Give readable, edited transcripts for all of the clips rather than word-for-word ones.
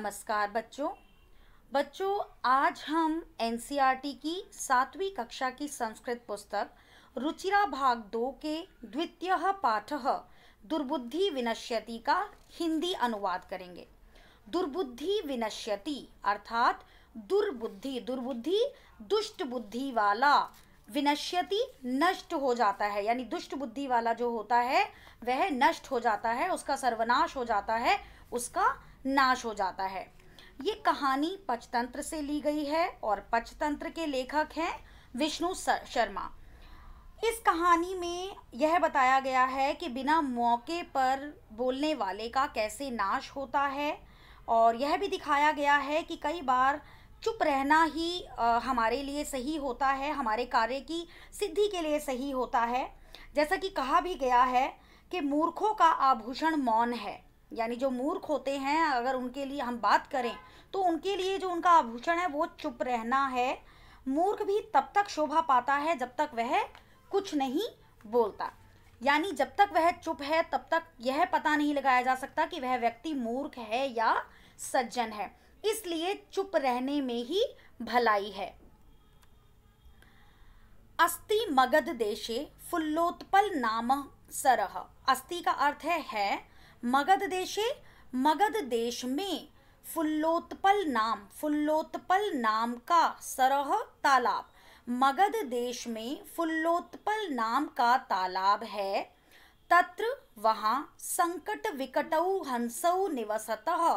नमस्कार बच्चों आज हम एनसीईआरटी की 7वीं कक्षा की संस्कृत पुस्तक रुचिरा भाग 2 के द्वितीय पाठः दुर्बुद्धि विनश्यति का हिंदी अनुवाद करेंगे। दुर्बुद्धि विनश्यति अर्थात दुर्बुद्धि दुष्ट बुद्धि वाला, विनश्यति नष्ट हो जाता है, यानी दुष्ट बुद्धि वाला जो होता है वह नष्ट हो जाता है, उसका सर्वनाश हो जाता है, उसका नाश हो जाता है। ये कहानी पंचतंत्र से ली गई है और पंचतंत्र के लेखक हैं विष्णु शर्मा। इस कहानी में यह बताया गया है कि बिना मौके पर बोलने वाले का कैसे नाश होता है, और यह भी दिखाया गया है कि कई बार चुप रहना ही हमारे लिए सही होता है, हमारे कार्य की सिद्धि के लिए सही होता है। जैसा कि कहा भी गया है कि मूर्खों का आभूषण मौन है, यानी जो मूर्ख होते हैं अगर उनके लिए हम बात करें तो उनके लिए जो उनका आभूषण है वो चुप रहना है। मूर्ख भी तब तक शोभा पाता है जब तक वह कुछ नहीं बोलता, यानी जब तक वह चुप है तब तक यह पता नहीं लगाया जा सकता कि वह व्यक्ति मूर्ख है या सज्जन है। इसलिए चुप रहने में ही भलाई है। अस्ति मगध देशे फुल्लोत्पल नाम सरह। अस्ति का अर्थ है मगध देशे, मगध देश में फुल्लोत्पल नाम का सरह तालाब, मगध देश में फुल्लोत्पल नाम का तालाब है। तत्र वहाँ संकट विकटौ हंसौ निवसतः,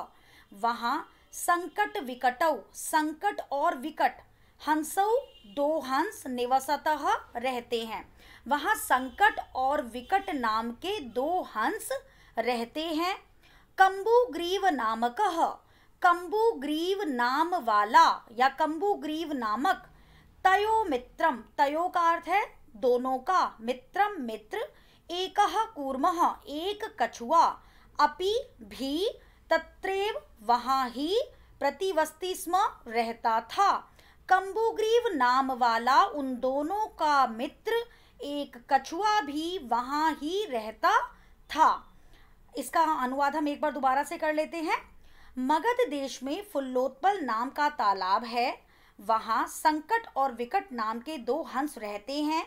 वहाँ संकट विकटौ, संकट और विकट, हंसौ दो हंस, निवसतः रहते हैं, वहाँ संकट और विकट नाम के दो हंस रहते हैं। कंबुग्रीव नामकः, कंबुग्रीव नाम वाला या कंबुग्रीव नामक, तयो मित्रम, तयो का अर्थ है दोनों का, मित्रम मित्र, एकः कूर्मः एक कछुआ, अपि भी, तत्रैव वहाँ ही, प्रतिवस्ति स्म रहता था। कंबुग्रीव नाम वाला उन दोनों का मित्र एक कछुआ भी वहाँ ही रहता था। इसका अनुवाद हम एक बार दोबारा से कर लेते हैं। मगध देश में फुल्लोत्पल नाम का तालाब है, वहाँ संकट और विकट नाम के दो हंस रहते हैं।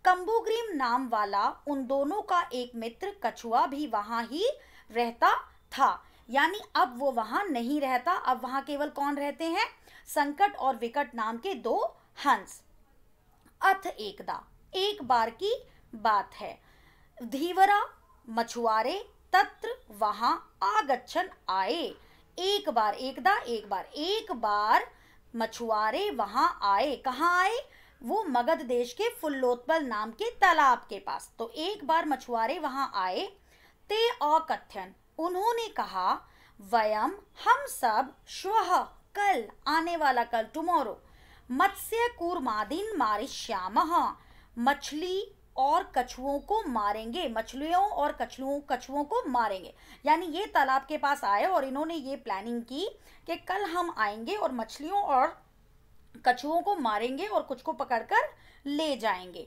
कंबुग्रीव नाम वाला उन दोनों का एक मित्र कछुआ भी वहाँ ही रहता था, यानी अब वो वहाँ नहीं रहता, अब वहाँ केवल कौन रहते हैं? संकट और विकट नाम के दो हंस। अथ एकदा, एक बार की बात है, धीवरा मछुआरे तत्र वहाँ आगच्छन आए, एक बार, एकदा एक बार मछुआरे वहाँ आए। कहाँ आए? वो मगध देश के फुल्लोत्पल नाम के तालाब के पास। तो एक बार मछुआरे वहाँ आए। ते अकथ्यन, उन्होंने कहा, वयम हम सब, श्वः कल, आने वाला कल, टुमारो, मत्स्य कूर्मादीन मारिष्यामः, मछली और कछुओं को मारेंगे, मछलियों और कछुओं को मारेंगे। यानी ये तालाब के पास आए और इन्होंने ये प्लानिंग की कि कल हम आएंगे और मछलियों और कछुओं को मारेंगे और कुछ को पकड़कर ले जाएंगे।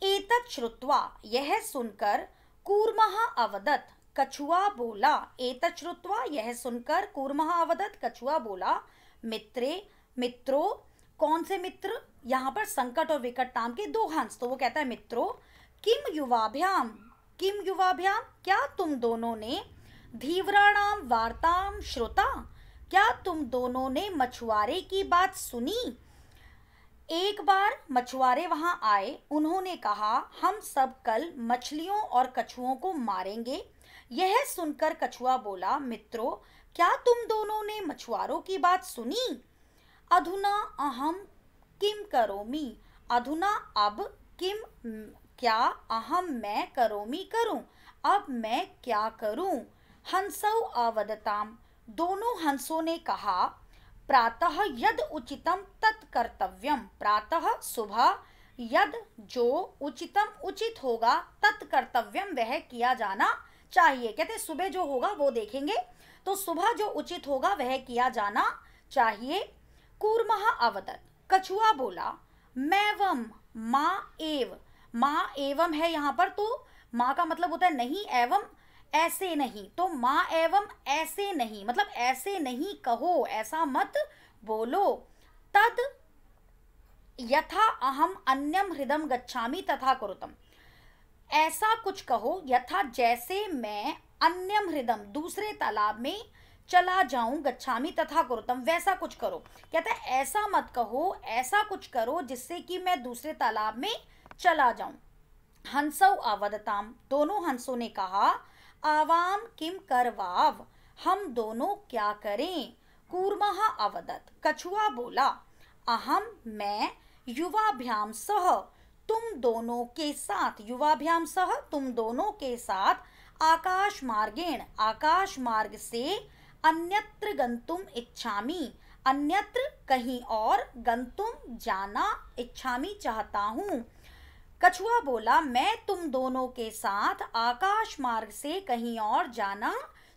एतत् श्रुत्वा, यह सुनकर, कूर्मः अवदत्, कछुआ बोला। एतत् श्रुत्वा, यह सुनकर, कूर्मः अवदत्, कछुआ बोला, मित्रों, कौन से मित्र? यहाँ पर संकट और विकट नाम के दो हंस। तो वो कहता है, मित्रों, किम युवाभ्याम, क्या तुम दोनों ने, धीवराणाम वार्ताम श्रुता, क्या तुम दोनों ने मछुआरे की बात सुनी? एक बार मछुआरे वहां आए, उन्होंने कहा, हम सब कल मछलियों और कछुओं को मारेंगे। यह सुनकर कछुआ बोला, मित्रों, क्या तुम दोनों ने मछुआरों की बात सुनी? अधुना अहम किम करोमि, अधुना अब, किम क्या, अहम मैं, करोमि करूं, अब मैं क्या करूं? हंसौ अवदताम, दोनों हंसों ने कहा, प्रातः यद उचितम तत् कर्तव्यम, प्रातः सुबह, यद जो, उचितम उचित होगा, तत् कर्तव्यम वह किया जाना चाहिए। कहते सुबह जो होगा वो देखेंगे, तो सुबह जो उचित होगा वह किया जाना चाहिए। कूर्मः अवदत्, कछुआ बोला, मैवम, माँ एवं है यहाँ पर, तो माँ का मतलब होता है नहीं, एवं, ऐसे नहीं, तो माँ एवं ऐसे नहीं, मतलब ऐसे नहीं कहो, ऐसा मत बोलो। तद यथा अहम अन्यम हृदम गच्छामि तथा कुरुतम, ऐसा कुछ कहो यथा जैसे मैं अन्यम हृदम दूसरे तालाब में चला जाऊं, गच्छामि तथा कुरुतम वैसा कुछ करो। कहता है ऐसा मत कहो, ऐसा कुछ करो जिससे कि मैं दूसरे तालाब में चला जाऊं। हंसौ अवदताम, दोनों हंसों ने कहा, आवाम किम करवाव, हम दोनों क्या करें। कूर्मः अवदत, कछुआ बोला, अहम मैं, युवाभ्याम सह, तुम दोनों के साथ, युवाभ्याम सह तुम दोनों के साथ, आकाश मार्गेण आकाश मार्ग से, अन्यत्र गंतुम इच्छामि, अन्यत्र कहीं और, गंतुम जाना, इच्छामि चाहता हूँ। कछुआ बोला, मैं तुम दोनों के साथ आकाश मार्ग से कहीं और जाना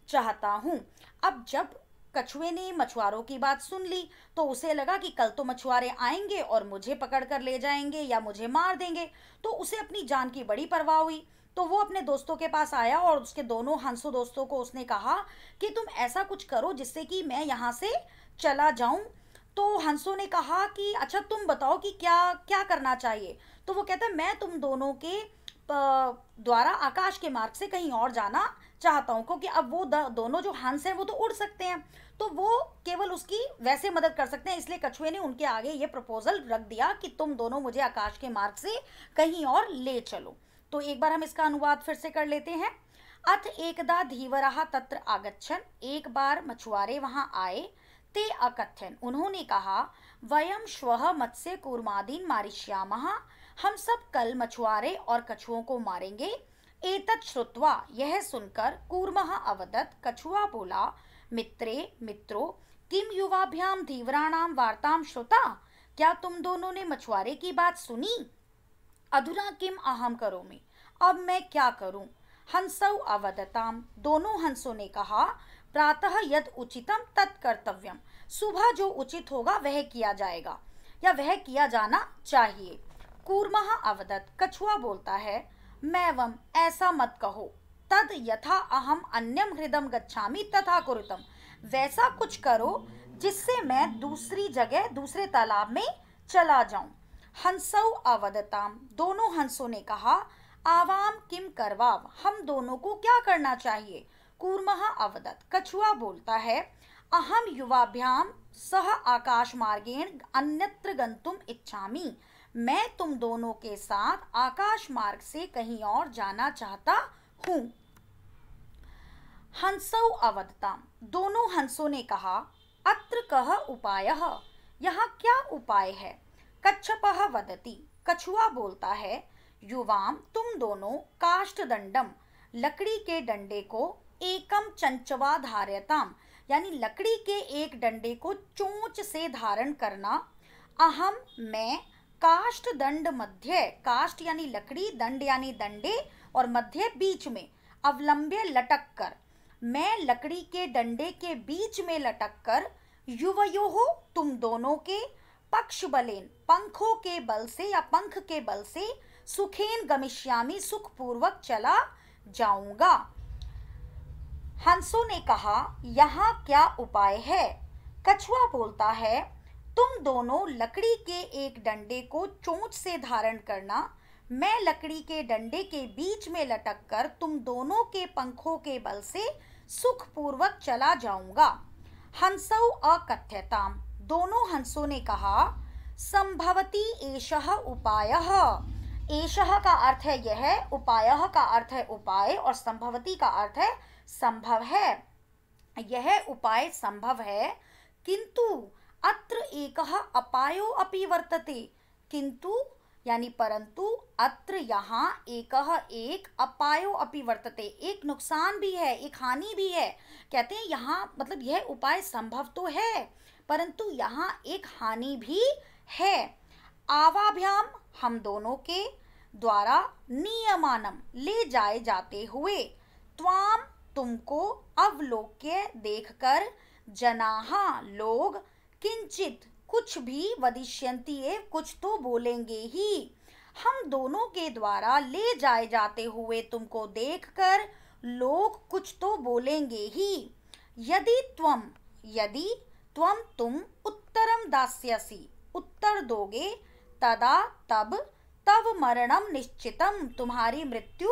चाहता हूँ। अब जब कछुए ने मछुआरों की बात सुन ली तो उसे लगा कि कल तो मछुआरे आएंगे और मुझे पकड़ कर ले जाएंगे या मुझे मार देंगे, तो उसे अपनी जान की बड़ी परवाह हुई। तो वो अपने दोस्तों के पास आया और उसके दोनों हंसों दोस्तों को उसने कहा कि तुम ऐसा कुछ करो जिससे कि मैं यहाँ से चला जाऊं। तो हंसों ने कहा कि अच्छा तुम बताओ कि क्या क्या करना चाहिए। तो वो कहता है मैं तुम दोनों के द्वारा आकाश के मार्ग से कहीं और जाना चाहता हूँ, क्योंकि अब वो दोनों जो हंस हैं वो तो उड़ सकते हैं, तो वो केवल उसकी वैसे मदद कर सकते हैं। इसलिए कछुए ने उनके आगे ये प्रपोजल रख दिया कि तुम दोनों मुझे आकाश के मार्ग से कहीं और ले चलो। तो एक बार हम इसका अनुवाद फिर से कर लेते हैं। अथ एकदा धीवरः तत्र आगच्छन्, एक बार मछुआरे वहां आए। ते अकथ्यन, उन्होंने कहा, वयम श्वः मत्स्य कूर्मादीन मारिष्यामः, हम सब कल मछुआरे और कछुओं को मारेंगे। एतत् श्रुत्वा, यह सुनकर, कूर्मः अवदत्, कछुआ बोला, मित्रे मित्रो, किम युवाभ्याम धीवराणाम वार्ताम श्रुता, क्या तुम दोनों ने मछुआरे की बात सुनी। अधुना किम अहम करोमि, अब मैं क्या करूं। हंसौ अवदताम, दोनों हंसों ने कहा, प्रातः यद उचितम तत् कर्तव्यम, सुबह जो उचित होगा वह किया जाएगा या वह किया जाना चाहिए। कूर्मः अवदत्, कछुआ बोलता है, मैवम, ऐसा मत कहो। तद यथा अहम अन्यम हृदम गच्छामि तथा कुरुतम, वैसा कुछ करो जिससे मैं दूसरी जगह दूसरे तालाब में चला जाऊं। हंसौ अवदताम, दोनों हंसों ने कहा, आवाम किम करवाव, हम दोनों को क्या करना चाहिए। कूर्मः अवदत्, कछुआ बोलता है, अहम युवाभ्याम सह आकाश मार्गेण अन्यत्र गंतुम इच्छामि, मैं तुम दोनों के साथ आकाश मार्ग से कहीं और जाना चाहता हूं। हंसौ अवदताम, दोनों हंसों ने कहा, अत्र कः उपायः, यहाँ क्या उपाय है। कच्छपः वदति, कछुआ बोलता है, युवाम, तुम दोनों, काष्ठदंडम, लकड़ी के डंडे को, एकम चंचवा धार्यताम, यानी लकड़ी के एक डंडे को चोंच से धारण करना। अहम, मैं, काष्ठ दंड मध्य, काष्ठ यानी लकड़ी, दंड यानी डंडे और मध्य बीच में, अवलंब्य लटक कर, मैं लकड़ी के डंडे के बीच में लटक कर, युवयोः, तुम दोनों के, पक्ष बलेन, पंखों के बल से या पंख के बल से, सुखेन गमिष्यामि, सुखपूर्वक चला जाऊंगा। हंसों ने कहा, यहाँ क्या उपाय है। कछुआ बोलता है, तुम दोनों लकड़ी के एक डंडे को चोंच से धारण करना, मैं लकड़ी के डंडे के बीच में लटक कर तुम दोनों के पंखों के बल से सुखपूर्वक चला जाऊंगा। हंसौ अकथ्यताम, दोनों हंसों ने कहा, संभवति एषः उपायः, एषः का अर्थ है यह, उपायः का अर्थ है उपाय और संभवति का अर्थ है संभव है, यह उपाय संभव है। किंतु अत्र एकः अपायो अपि वर्तते, किंतु यानी परंतु, अत्र यहाँ एकः एक, अपायो अपि वर्तते, एक नुकसान भी है, एक हानि भी है। कहते हैं यहाँ मतलब यह उपाय संभव तो है परंतु यहाँ एक हानि भी है। आवाभ्याम, हम दोनों के द्वारा, नियमानम, ले जाए जाते हुए, त्वाम, तुमको, अवलोक्य, देखकर, जनाहा, लोग, किंचित, कुछ भी, वदिष्यन्ति, कुछ तो बोलेंगे ही, हम दोनों के द्वारा ले जाए जाते हुए तुमको देखकर लोग कुछ तो बोलेंगे ही। यदि तुम उत्तरम दास्यसि, उत्तर दोगे, तदा तब, तब मरणम निश्चितम, तुम्हारी मृत्यु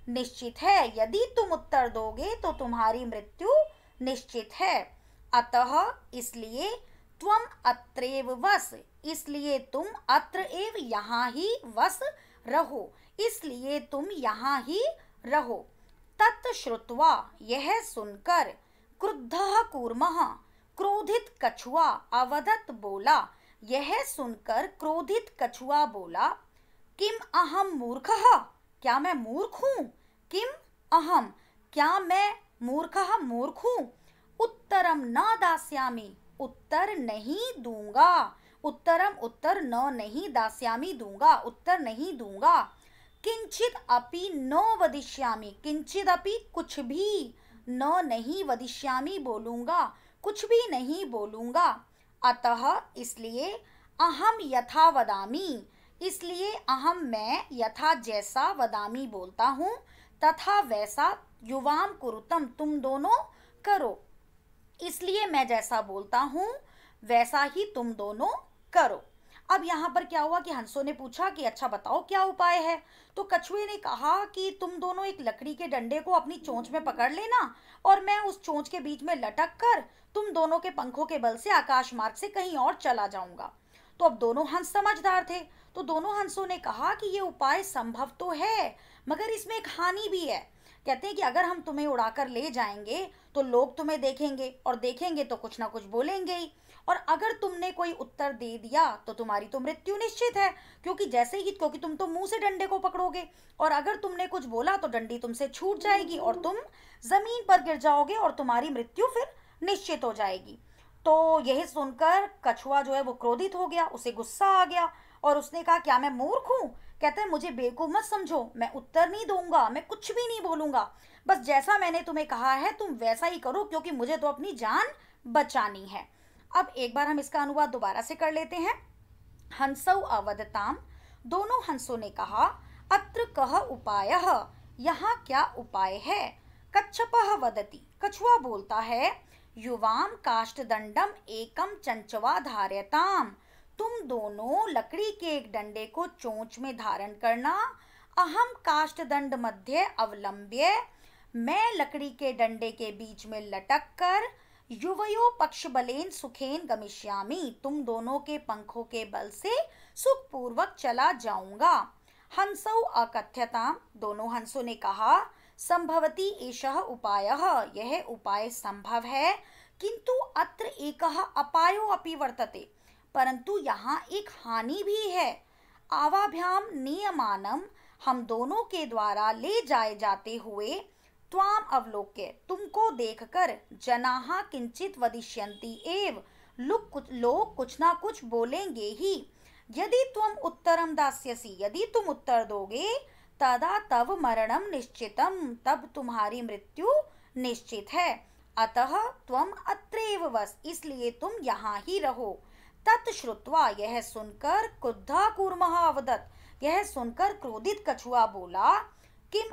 निश्चित है। यदि तुम उत्तर दोगे तो तुम्हारी मृत्यु निश्चित है। अतः इसलिए, त्वम अत्रैव वस, इसलिए तुम अत्र एव यहाँ ही वस रहो, इसलिए तुम यहाँ ही रहो। तत् श्रुत्वा, यह सुनकर, क्रुद्धः कूर्मः, क्रोधित कछुआ, अवदत् बोला, यह सुनकर क्रोधित कछुआ बोला, किम अहम मूर्खः, क्या मैं मूर्ख हूँ? किम अहम, क्या मैं मूर्खः, मूर्ख हूँ? उत्तरम न दास्यामि, उत्तर नहीं दूंगा। उत्तरम, उत्तर, न नहीं, दास्यामि दूंगा, उत्तर नहीं दूंगा। किंचित अपि न वदिष्यामि, किंचित अपि कुछ भी, न नहीं, वदिष्यामि बोलूंगा, कुछ भी नहीं बोलूंगा। अतः इसलिए, अहम यथा वदामि, इसलिए अहम मैं, यथा जैसा, वदामि बोलता हूँ, तथा वैसा, युवाम कुरुतम तुम दोनों करो, इसलिए मैं जैसा बोलता हूँ वैसा ही तुम दोनों करो। अब यहाँ पर क्या हुआ कि हंसों ने पूछा कि अच्छा बताओ क्या उपाय है। तो कछुए ने कहा कि तुम दोनों एक लकड़ी के डंडे को अपनी चोंच में पकड़ लेना और मैं उस चोंच के बीच में लटक कर तुम दोनों के पंखों के बल से आकाश मार्ग से कहीं और चला जाऊंगा। तो अब दोनों हंस समझदार थे, तो दोनों हंसों ने कहा कि ये उपाय संभव तो है, मगर इसमें एक हानि भी है। कहते हैं कि अगर हम तुम्हें उड़ाकर ले जाएंगे तो लोग तुम्हें देखेंगे और देखेंगे तो कुछ ना कुछ बोलेंगे ही, और अगर तुमने कोई उत्तर दे दिया तो तुम्हारी तो मृत्यु निश्चित है, क्योंकि तुम तो मुंह से डंडे को पकड़ोगे, और अगर तुमने कुछ बोला तो डंडी तुमसे छूट जाएगी और तुम जमीन पर गिर जाओगे और तुम्हारी मृत्यु फिर निश्चित हो जाएगी। तो यही सुनकर कछुआ जो है वो क्रोधित हो गया, उसे गुस्सा आ गया और उसने कहा क्या मैं मूर्ख हूँ? कहते हैं मुझे बेवकूफ मत समझो, मैं उत्तर नहीं दूंगा, मैं कुछ भी नहीं बोलूंगा, बस जैसा मैंने तुम्हें कहा है तुम वैसा ही करो, क्योंकि मुझे तो अपनी जान बचानी है। अब एक बार हम इसका अनुवाद दोबारा से कर लेते हैं। हंसौ अवदताम, दोनों हंसों ने कहा, अत्र कह उपायः, यहाँ क्या उपाय है? कच्छपः वदति, कछुआ बोलता है, युवाम काष्ठदंडम एकम चंचवा धार्यताम, तुम दोनों लकड़ी के एक डंडे को चोंच में धारण करना, अहम काष्ठदंड मध्य अवलंब्य, मैं लकड़ी के डंडे के बीच में लटक कर, युवयो पक्ष बलेन सुखेन गमिष्यामि, तुम दोनों के पंखों के बल से सुखपूर्वक चला जाऊंगा। हंसौ अकथ्यताम, दोनों हंसों ने कहा, संभवती एषः उपायः, यह उपाय संभव है, किंतु अत्र एकः अपायो अपि वर्तते, परंतु यहाँ एक हानि भी है। आवाभ्याम नियमानम, हम दोनों के द्वारा ले जाए जाते हुए, त्वाम अवलोक्य, तुमको देखकर, जनाः किंचित वदिष्यन्ति एव, लोग कुछ ना कुछ बोलेंगे ही। यदि तुम उत्तरम दास्यसि, यदि तुम उत्तर दोगे, तदा तव मरणम निश्चितम, तब तुम्हारी मृत्यु निश्चित है। अतः त्वम अत्रैव वस, इसलिए तुम यहाँ ही रहो। तत् श्रुत्वा, यह सुनकर, क्रुद्धः कूर्मः अवदत्, यह सुनकर क्रोधित कछुआ बोला, किम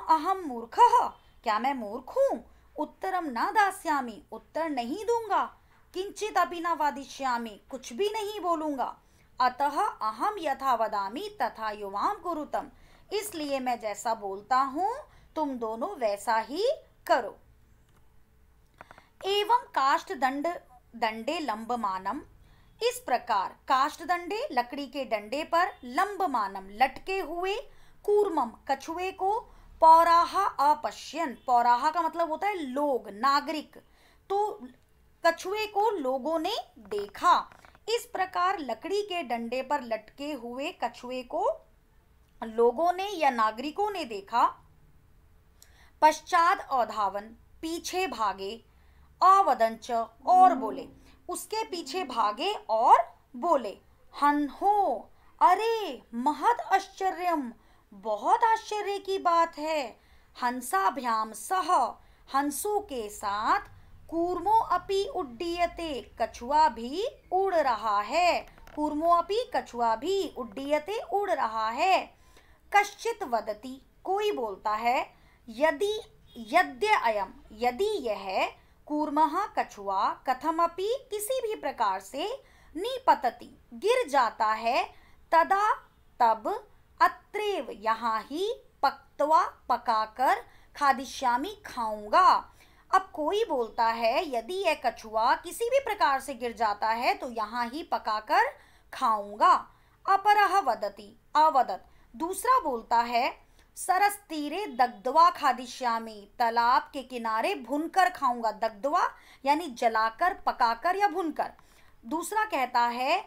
अहम मूर्खः, क्या मैं मूर्ख हूँ? उत्तरम न दास्यामि, उत्तर नहीं दूंगा, किंचित अपि न वदिष्यामि, कुछ भी नहीं बोलूंगा। अतः अहम यथा वदामि तथा युवाम कुरुतम, इसलिए मैं जैसा बोलता हूँ तुम दोनों वैसा ही करो। एवं काष्ठदंड दंडे लंबमानम, इस प्रकार काष्ठदंडे लकड़ी के डंडे पर, लंबमानम लटके हुए, कूर्मम कछुए को, पौराहा अपश्यन, पौराहा का मतलब होता है लोग, नागरिक, तो कछुए को लोगों ने देखा। इस प्रकार लकड़ी के डंडे पर लटके हुए कछुए को लोगों ने या नागरिकों ने देखा। पश्चात अधावन, पीछे भागे, अवदंच, और बोले, उसके पीछे भागे और बोले, हन्हो, अरे महद आश्चर्यम, बहुत आश्चर्य की बात है। हंसाभ्याम सह, हंसों के साथ, कूर्मो अपि उड्डीयते, कछुआ भी उड़ रहा है, कूर्मो अपि, कछुआ भी, उड्डीयते उड़ रहा है। कश्चित वदति, कोई बोलता है, यदि यद्य अयम, यदि यह कूर्मः कछुआ कथमपि किसी भी प्रकार से निपतति गिर जाता है, तदा तब अत्रेव यहाँ ही पक्त्वा पकाकर खादिष्यामि खाऊंगा। अब कोई बोलता है यदि यह कछुआ किसी भी प्रकार से गिर जाता है तो यहाँ ही पकाकर खाऊंगा। अपरः वदति अवदत, दूसरा बोलता है सरस तीरे दग्ध्वा खादिष्यामि, तालाब के किनारे भुनकर खाऊंगा। दग्ध्वा यानी जलाकर, पकाकर या भुनकर। दूसरा कहता है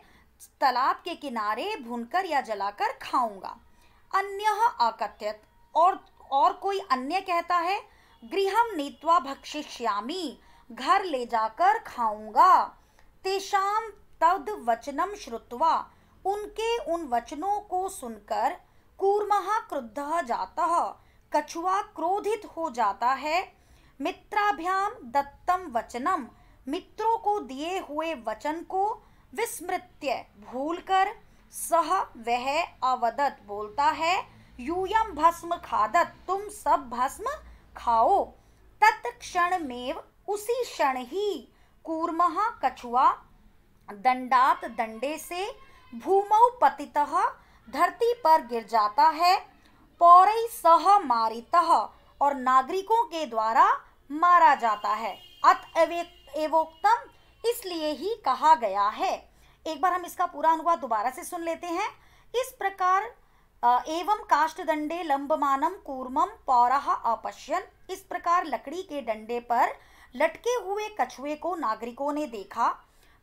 तालाब के किनारे भुनकर या जलाकर खाऊंगा। अन्यः अकथयत, और कोई अन्य कहता है गृहं नीत्वा भक्षिष्यामि, घर ले जाकर खाऊंगा। तेषां तद वचनम श्रुत्वा, उनके उन वचनों को सुनकर कूर्मः क्रुद्धः जातः, कछुआ क्रोधित हो जाता है। मित्राभ्याम दत्तम वचनम, मित्रों को दिए हुए वचन को विस्मृत्य भूलकर, सह वह अवदत बोलता है, यूयम भस्म खादत, तुम सब भस्म खाओ। तत्क्षण में उसी क्षण ही कूर्मः कछुआ दंडात दंडे से भूमौ पतितः धरती पर गिर जाता है। पौरै सह मारितः, और नागरिकों के द्वारा मारा जाता है। अत एवोक्तम, इसलिए ही कहा गया है। एक बार हम इसका पूरा अनुवाद दोबारा से सुन लेते हैं। इस प्रकार एवं काष्ठदंडे लंबमानम कूर्मम पौरः अपश्यन, इस प्रकार लकड़ी के डंडे पर लटके हुए कछुए को नागरिकों ने देखा।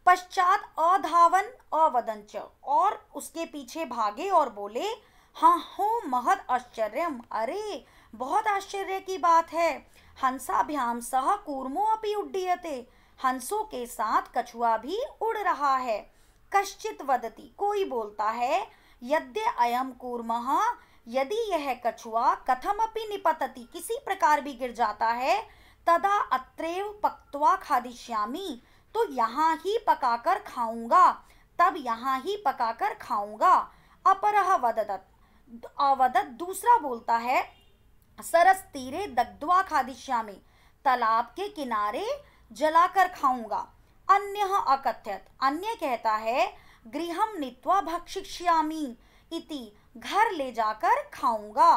पश्चात अधावन अवदंच, और उसके पीछे भागे और बोले, हाँ हो महद आश्चर्यम, अरे बहुत आश्चर्य की बात है। हंसाभ्याम सह कूर्मो अपि उड्डीयते, हंसों के साथ कछुआ भी उड़ रहा है। कश्चित वदति, कोई बोलता है, यद्य अयम कूर्मः, यदि यह कछुआ कथमपि निपतति, किसी प्रकार भी गिर जाता है, तदा अत्रेव पक्त्वा खादिष्यामि, तो यहाँ ही पकाकर खाऊंगा, तब यहाँ ही पकाकर खाऊंगा। अपरः वदत अवदत, दूसरा बोलता है, सरस तीरे दग्ध्वा खादिष्यामि, तालाब के किनारे जलाकर खाऊंगा। अन्यः अकथयत, अन्य कहता है, गृहं नीत्वा भक्षिष्यामि इति, घर ले जाकर खाऊंगा।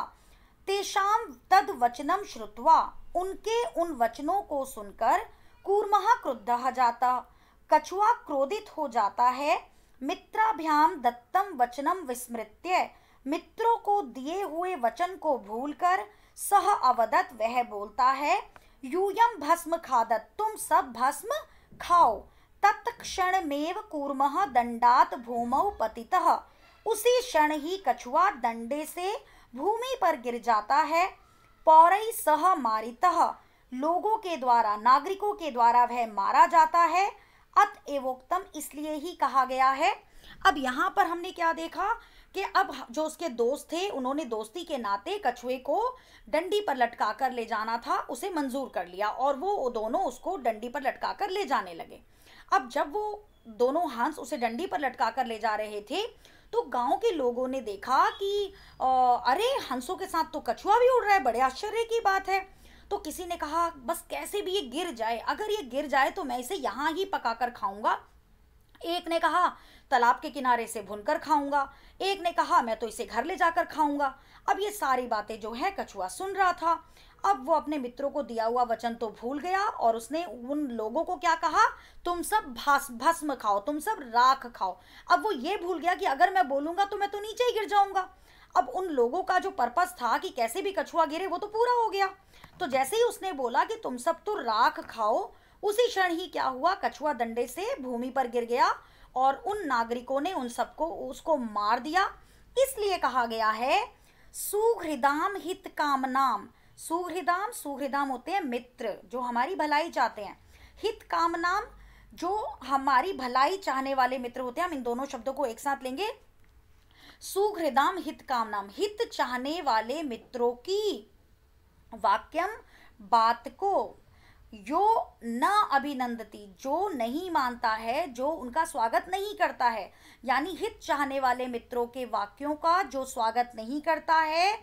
तेषां तद वचनम श्रुत्वा, उनके उन वचनों को सुनकर कूर्मः क्रुद्धः जातः, कछुआ क्रोधित हो जाता है। मित्राभ्याम दत्तम वचनम विस्मृत्य, मित्रों को दिए हुए वचन को भूलकर, सह अवदत, वह बोलता है, यूयम भस्म खादत, तुम सब भस्म खाओ। तत्क्षण मेव कूर्मः दंडात भूमौ पतितः, उसी क्षण ही कछुआ डंडे से भूमि पर गिर जाता है। पौरै सह मारितः, लोगों के द्वारा, नागरिकों के द्वारा वह मारा जाता है। अत एवोक्तम, इसलिए ही कहा गया है। अब यहाँ पर हमने क्या देखा कि अब जो उसके दोस्त थे, उन्होंने दोस्ती के नाते कछुए को डंडी पर लटका कर ले जाना था, उसे मंजूर कर लिया, और वो दोनों उसको डंडी पर लटका कर ले जाने लगे। अब जब वो दोनों हंस उसे डंडी पर लटका कर ले जा रहे थे, तो गांव के लोगों ने देखा कि अरे हंसों के साथ तो कछुआ भी उड़ रहा है, बड़े आश्चर्य की बात है। तो किसी ने कहा, बस कैसे भी ये गिर जाए, अगर ये गिर जाए तो मैं इसे यहाँ ही पकाकर खाऊंगा। एक ने कहा तालाब के किनारे से भुनकर खाऊंगा, एक ने कहा मैं तो इसे घर ले जाकर खाऊंगा। अब ये सारी बातें जो है कछुआ सुन रहा था। अब वो अपने मित्रों को दिया हुआ वचन तो भूल गया, और उसने उन लोगों को क्या कहा, तुम सब भस्म खाओ, तुम सब राख खाओ। अब वो ये भूल गया कि अगर मैं बोलूंगा तो मैं तो नीचे ही गिर जाऊंगा। अब उन लोगों का जो पर्पस था कि कैसे भी कछुआ गिरे, वो तो पूरा हो गया। तो जैसे ही उसने बोला कि तुम सब तो राख खाओ, उसी क्षण ही क्या हुआ, कछुआ डंडे से भूमि पर गिर गया, और उन नागरिकों ने उन सबको उसको मार दिया। इसलिए कहा गया है, सुहृदाम हित कामनाम, सुहृदाम, सुहृदाम होते हैं मित्र जो हमारी भलाई चाहते हैं, हित कामनाम जो हमारी भलाई चाहने वाले मित्र होते हैं। हम इन दोनों शब्दों को एक साथ लेंगे, सुहृदाम हित कामनाम, हित चाहने वाले मित्रों की, वाक्यम बात को, यो न अभिनंदती, जो नहीं मानता है, जो उनका स्वागत नहीं करता है, यानी हित चाहने वाले मित्रों के वाक्यों का जो स्वागत नहीं करता है,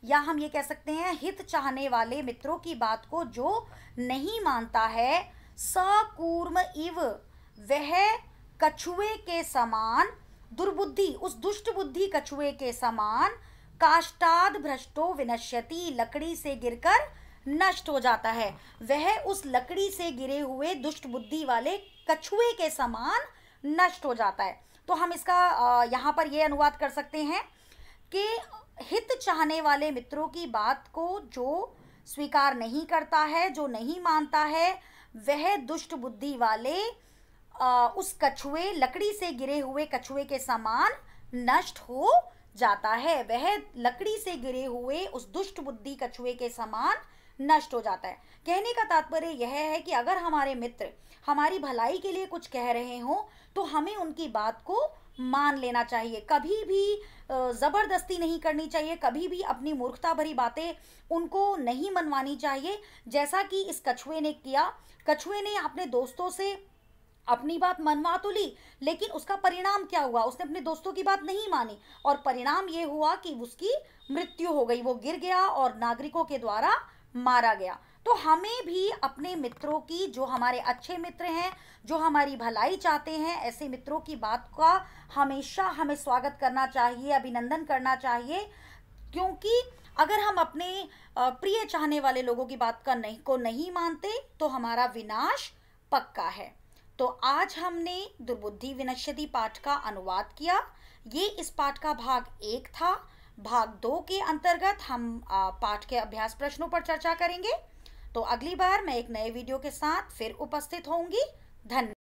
या हम ये कह सकते हैं हित चाहने वाले मित्रों की बात को जो नहीं मानता है, सकूर्म इव, वह कछुए के समान, दुर्बुद्धि, उस दुष्ट बुद्धि कछुए के समान, काष्ठाद भ्रष्टो विनश्यति, लकड़ी से गिरकर नष्ट हो जाता है। वह उस लकड़ी से गिरे हुए दुष्ट बुद्धि वाले कछुए के समान नष्ट हो जाता है। तो हम इसका यहाँ पर ये अनुवाद कर सकते हैं कि हित चाहने वाले मित्रों की बात को जो स्वीकार नहीं करता है, जो नहीं मानता है, वह दुष्ट बुद्धि वाले उस कछुए, लकड़ी से गिरे हुए कछुए के समान नष्ट हो जाता है। वह लकड़ी से गिरे हुए उस दुष्ट बुद्धि कछुए के समान नष्ट हो जाता है। कहने का तात्पर्य यह है कि अगर हमारे मित्र हमारी भलाई के लिए कुछ कह रहे हो तो हमें उनकी बात को मान लेना चाहिए, कभी भी ज़बरदस्ती नहीं करनी चाहिए, कभी भी अपनी मूर्खता भरी बातें उनको नहीं मनवानी चाहिए, जैसा कि इस कछुए ने किया। कछुए ने अपने दोस्तों से अपनी बात मनवा तो ली, लेकिन उसका परिणाम क्या हुआ, उसने अपने दोस्तों की बात नहीं मानी और परिणाम ये हुआ कि उसकी मृत्यु हो गई, वो गिर गया और नागरिकों के द्वारा मारा गया। तो हमें भी अपने मित्रों की, जो हमारे अच्छे मित्र हैं, जो हमारी भलाई चाहते हैं, ऐसे मित्रों की बात का हमेशा हमें स्वागत करना चाहिए, अभिनंदन करना चाहिए, क्योंकि अगर हम अपने प्रिय चाहने वाले लोगों की बात को नहीं मानते तो हमारा विनाश पक्का है। तो आज हमने दुर्बुद्धि विनश्यति पाठ का अनुवाद किया। ये इस पाठ का भाग 1 था। भाग 2 के अंतर्गत हम पाठ के अभ्यास प्रश्नों पर चर्चा करेंगे। तो अगली बार मैं एक नए वीडियो के साथ फिर उपस्थित होंगी। धन्यवाद।